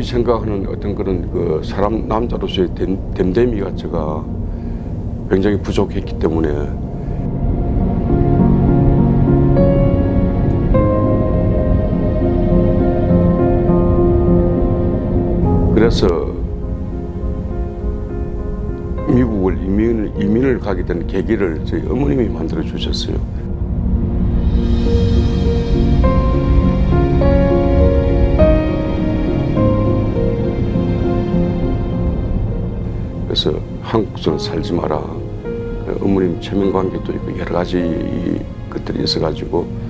생각하는 어떤 그런 그 사람 남자로서의 됨됨이가 제가 굉장히 부족했기 때문에 그래서 미국을 이민을 가게 된 계기를 저희 어머님이 만들어 주셨어요. 그래서 한국에서는 살지 마라. 어머님 체면 관계도 있고 여러 가지 것들이 있어가지고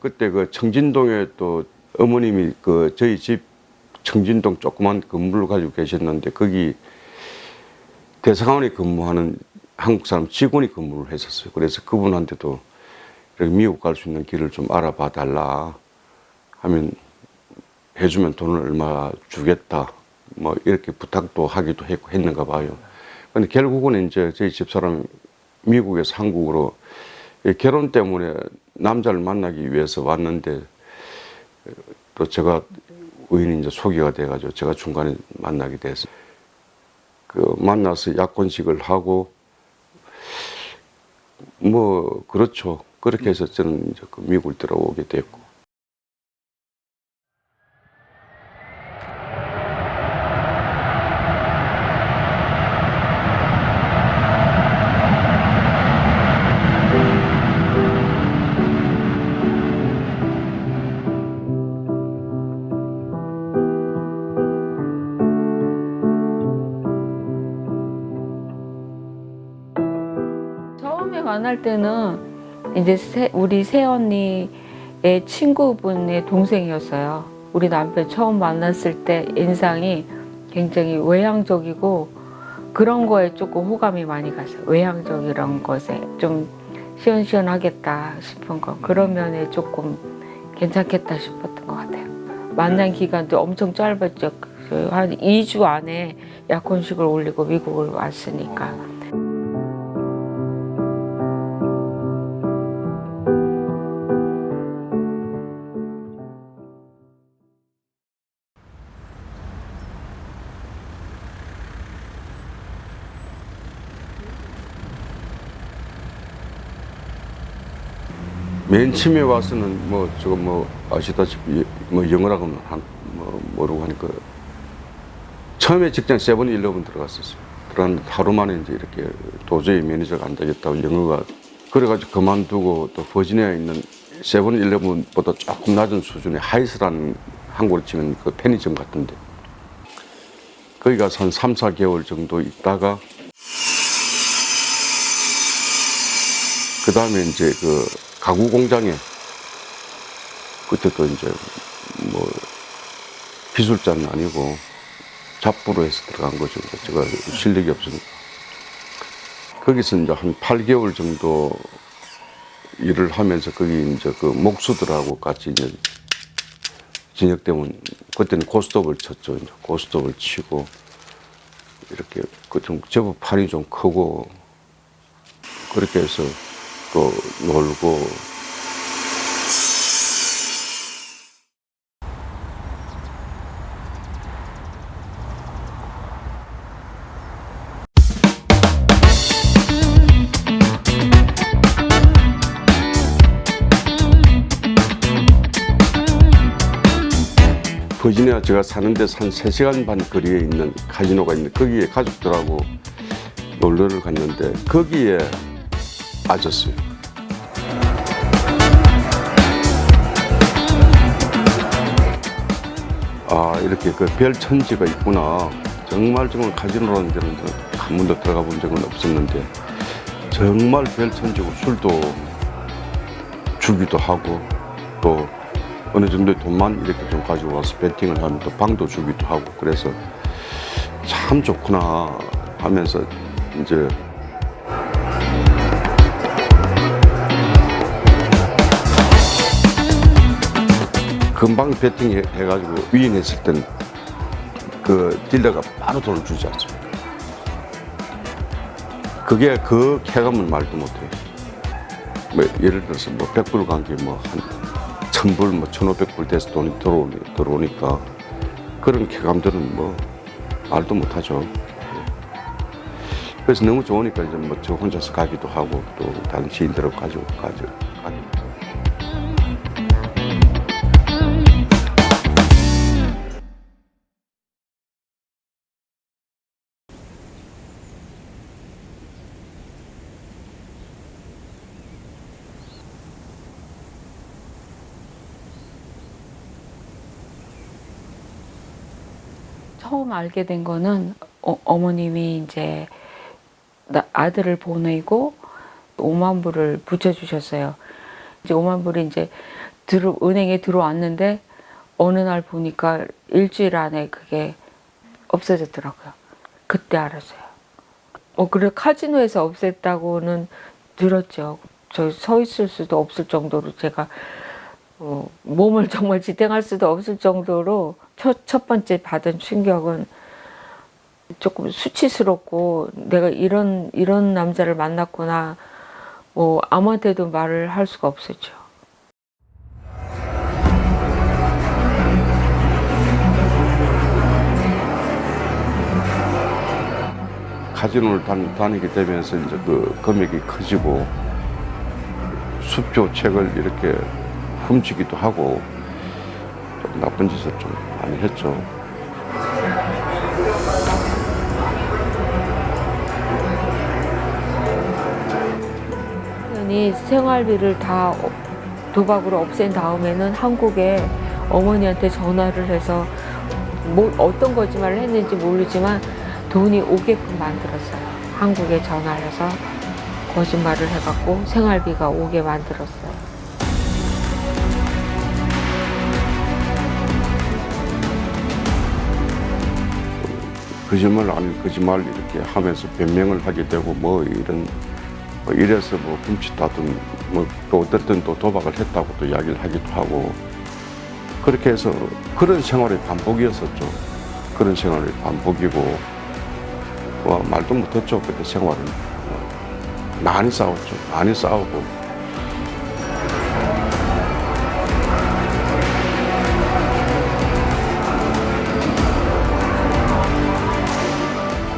그때 그 청진동에 또 어머님이 그 저희 집 청진동 조그만 건물을 가지고 계셨는데 거기 대사관에 근무하는 한국 사람 직원이 근무를 했었어요. 그래서 그분한테도 이렇게 미국 갈 수 있는 길을 좀 알아봐 달라 하면 해주면 돈을 얼마 주겠다 뭐 이렇게 부탁도 하기도 했는가 봐요. 근데 결국은 이제 저희 집사람이 미국에서 한국으로 결혼 때문에 남자를 만나기 위해서 왔는데 또 제가 우연히 이제 소개가 돼가지고 제가 중간에 만나게 돼서 그 만나서 약혼식을 하고 뭐 그렇죠. 그렇게 해서 저는 이제 그 미국을 들어오게 됐고. 처음에 만날 때는 이제 우리 새언니의 친구분의 동생이었어요. 우리 남편 처음 만났을 때 인상이 굉장히 외향적이고 그런 거에 조금 호감이 많이 갔어요. 외향적이란 것에 좀 시원시원하겠다 싶은 거 그런 면에 조금 괜찮겠다 싶었던 것 같아요. 만난 기간도 엄청 짧았죠. 한 2주 안에 약혼식을 올리고 미국을 왔으니까. 맨 처음에 와서는 뭐 저거 뭐 아시다시피 뭐 영어라고 뭐 모르고 하니까 처음에 직장 세븐일레븐 들어갔었어요. 들어갔는데 하루 만에 이제 이렇게 도저히 매니저가 안 되겠다고 영어가 그래가지고 그만두고 또 버지니아에 있는 세븐일레븐보다 조금 낮은 수준의 하이스라는 한국으로 치면 그 편의점 같은데 거기 가서 한 3, 4개월 정도 있다가 그 다음에 이제 그 가구 공장에 그때 또 이제 뭐 기술자는 아니고 잡부로 해서 들어간 거죠. 제가 실력이 없으니까. 거기서 이제 한 8개월 정도 일을 하면서 거기 이제 그 목수들하고 같이 이제 저녁 되면 그때는 고스톱을 쳤죠. 이제 고스톱을 치고 이렇게 그 좀 제법 판이 좀 크고 그렇게 해서 또 놀고 버지니아 제가 사는 데서 한 3시간 반 거리에 있는 카지노가 있는데 거기에 가족들하고 놀러를 갔는데 거기에 빠졌어요. 아, 이렇게 그 별천지가 있구나. 정말 카지노라는 데는 한 번도 들어가 본 적은 없었는데 정말 별천지고 술도 주기도 하고 또 어느 정도의 돈만 이렇게 좀 가지고 와서 베팅을 하면 또 방도 주기도 하고 그래서 참 좋구나 하면서 이제 금방 베팅 해가지고 위인했을 땐 그 딜러가 바로 돈을 주지 않습니다. 그게 그 쾌감은 말도 못해요. 뭐 예를 들어서 뭐 100불 관계 뭐한 1000불 뭐 1500불 돼서 돈이 들어오니까 그런 쾌감들은 뭐 말도 못하죠. 그래서 너무 좋으니까 이제 뭐 저 혼자서 가기도 하고 또 다른 지인들하고 가기도 하고. 처음 알게 된 거는 어머님이 이제 아들을 보내고 5만 불을 붙여주셨어요. 이제 5만 불이 이제 은행에 들어왔는데 어느 날 보니까 일주일 안에 그게 없어졌더라고요. 그때 알았어요. 그래 카지노에서 없앴다고는 들었죠. 저 서 있을 수도 없을 정도로 제가 몸을 정말 지탱할 수도 없을 정도로 첫 번째 받은 충격은 조금 수치스럽고 내가 이런 남자를 만났구나 아무한테도 말을 할 수가 없었죠. 카지노를 다니게 되면서 이제 그 금액이 커지고 수표 책을 이렇게 훔치기도 하고 좀 나쁜 짓을 좀 많이 했죠. 생활비를 다 도박으로 없앤 다음에는 한국에 어머니한테 전화를 해서 어떤 거짓말을 했는지 모르지만 돈이 오게끔 만들었어요. 한국에 전화를 해서 거짓말을 해갖고 생활비가 오게 만들었어요. 거짓말 아닌 거짓말 이렇게 하면서 변명을 하게 되고 이래서 훔쳤다든 또 어쨌든 또 도박을 했다고 또 이야기를 하기도 하고 그렇게 해서 그런 생활의 반복이었었죠. 그런 생활의 반복이고 말도 못했죠. 그때 생활은 많이 싸웠죠. 많이 싸우고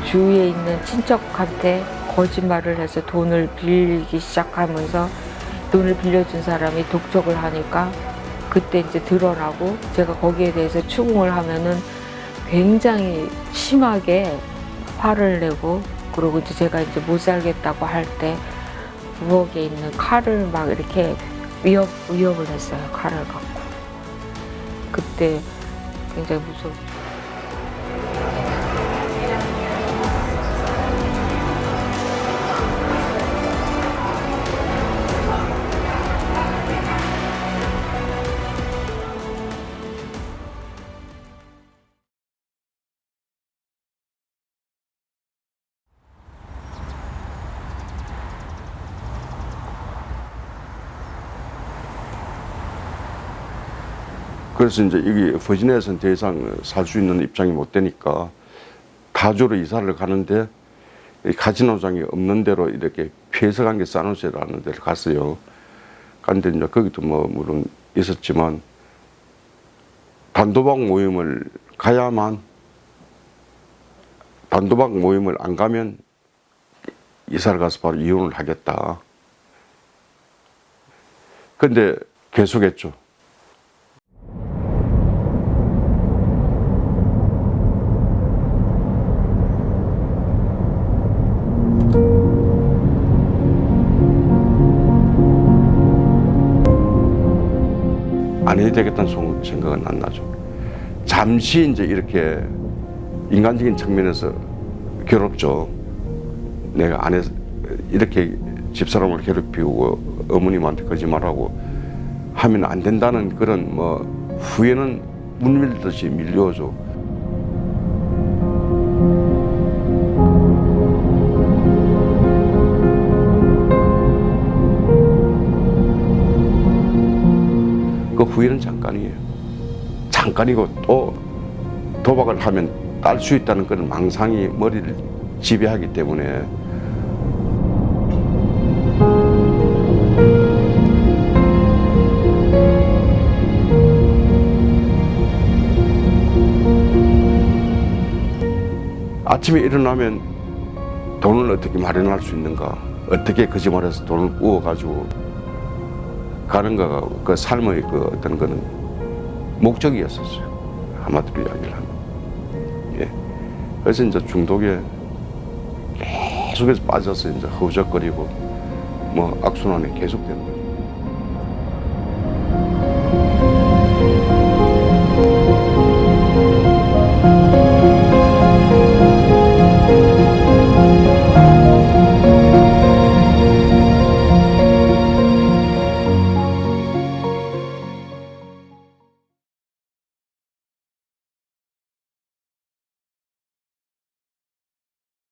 주위에 있는 친척한테 거짓말을 해서 돈을 빌리기 시작하면서 돈을 빌려준 사람이 독촉을 하니까 그때 이제 드러나고 제가 거기에 대해서 추궁을 하면은 굉장히 심하게 화를 내고 그리고 이제 제가 이제 못 살겠다고 할 때 부엌에 있는 칼을 막 이렇게 위협을 했어요. 칼을 갖고. 그때 굉장히 무서웠죠. 그래서 이제 여기 버지니아에서는 더 이상 살 수 있는 입장이 못 되니까 타주로 이사를 가는데 카지노장이 없는 데로 이렇게 피해서관계 사노제라는 데를 갔어요. 갔는데 이제 거기도 물론 있었지만 단도박 모임을 가야만 단도박 모임을 안 가면 이사를 가서 바로 이혼을 하겠다. 근데 계속했죠. 안 해야 되겠다는 생각은 안 나죠. 잠시 이제 이렇게 인간적인 측면에서 괴롭죠. 내가 이렇게 집사람을 괴롭히고 어머님한테 거짓말하고 하면 안 된다는 그런 뭐 후회는 물밀듯이 밀려오죠. 그 후회는 잠깐이에요. 잠깐이고 또 도박을 하면 딸 수 있다는 그런 망상이 머리를 지배하기 때문에 아침에 일어나면 돈을 어떻게 마련할 수 있는가, 어떻게 거짓말해서 돈을 구워가지고 가는가가 그 삶의 그 어떤 거는 목적이었었어요. 한마디로 이야기를 하면. 예. 그래서 이제 중독에 계속해서 빠져서 이제 허우적거리고 뭐 악순환이 계속되는 거예요.